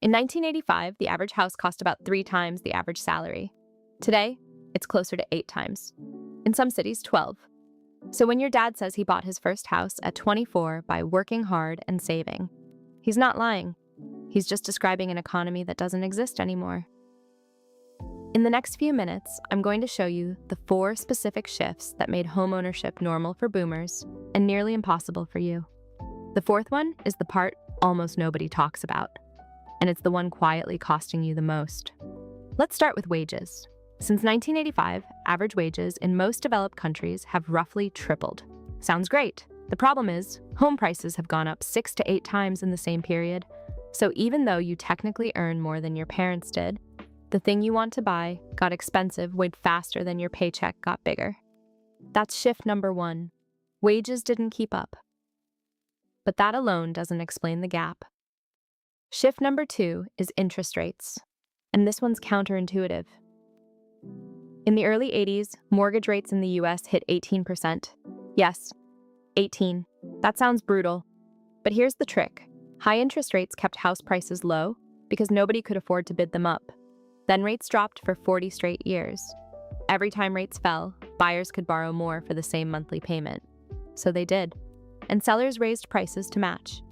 In 1985, the average house cost about 3 times the average salary. Today, it's closer to 8 times. In some cities, 12. So when your dad says he bought his first house at 24 by working hard and saving, he's not lying. He's just describing an economy that doesn't exist anymore. In the next few minutes, I'm going to show you the 4 specific shifts that made homeownership normal for boomers and nearly impossible for you. The 4th one is the part almost nobody talks about, and it's the one quietly costing you the most. Let's start with wages. Since 1985, average wages in most developed countries have roughly tripled. Sounds great. The problem is, home prices have gone up 6 to 8 times in the same period. So even though you technically earn more than your parents did, the thing you want to buy got expensive way faster than your paycheck got bigger. That's shift number 1. Wages didn't keep up. But that alone doesn't explain the gap. Shift number 2 is interest rates. And this one's counterintuitive. In the early 80s, mortgage rates in the US hit 18%. Yes, 18. That sounds brutal. But here's the trick. High interest rates kept house prices low because nobody could afford to bid them up. Then rates dropped for 40 straight years. Every time rates fell, buyers could borrow more for the same monthly payment. So they did. And sellers raised prices to match.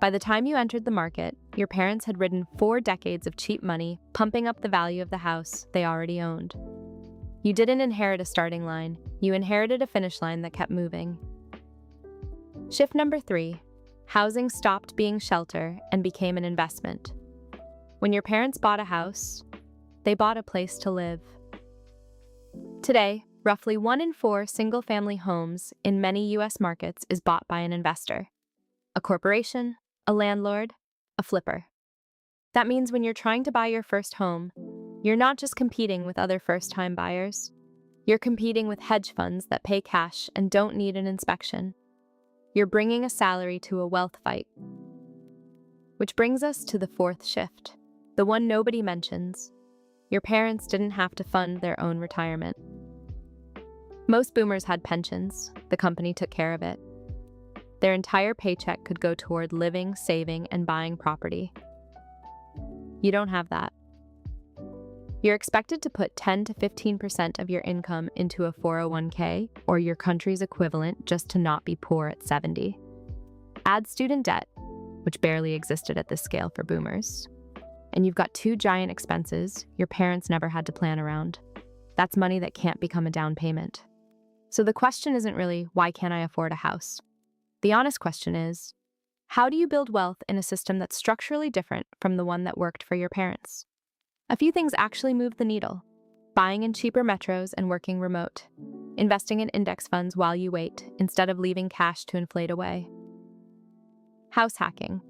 By the time you entered the market, your parents had ridden 4 decades of cheap money, pumping up the value of the house they already owned. You didn't inherit a starting line, you inherited a finish line that kept moving. Shift number 3. Housing stopped being shelter and became an investment. When your parents bought a house, they bought a place to live. Today, roughly 1 in 4 single-family homes in many US markets is bought by an investor. A corporation, a landlord, a flipper. That means when you're trying to buy your first home, you're not just competing with other first-time buyers. You're competing with hedge funds that pay cash and don't need an inspection. You're bringing a salary to a wealth fight. Which brings us to the 4th shift, the one nobody mentions. Your parents didn't have to fund their own retirement. Most boomers had pensions. The company took care of it. Their entire paycheck could go toward living, saving, and buying property. You don't have that. You're expected to put 10 to 15% of your income into a 401k or your country's equivalent just to not be poor at 70. Add student debt, which barely existed at this scale for boomers. And you've got 2 giant expenses your parents never had to plan around. That's money that can't become a down payment. So the question isn't really, why can't I afford a house? The honest question is, how do you build wealth in a system that's structurally different from the one that worked for your parents? A few things actually move the needle. Buying in cheaper metros and working remote. Investing in index funds while you wait, instead of leaving cash to inflate away. House hacking.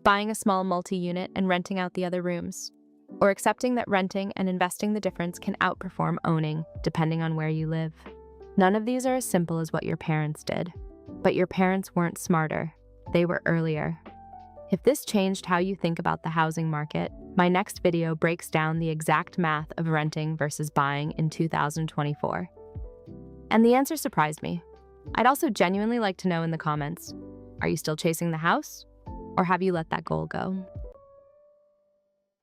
Buying a small multi-unit and renting out the other rooms. Or accepting that renting and investing the difference can outperform owning, depending on where you live. None of these are as simple as what your parents did. But your parents weren't smarter. They were earlier. If this changed how you think about the housing market, my next video breaks down the exact math of renting versus buying in 2024. And the answer surprised me. I'd also genuinely like to know in the comments, are you still chasing the house? Or have you let that goal go?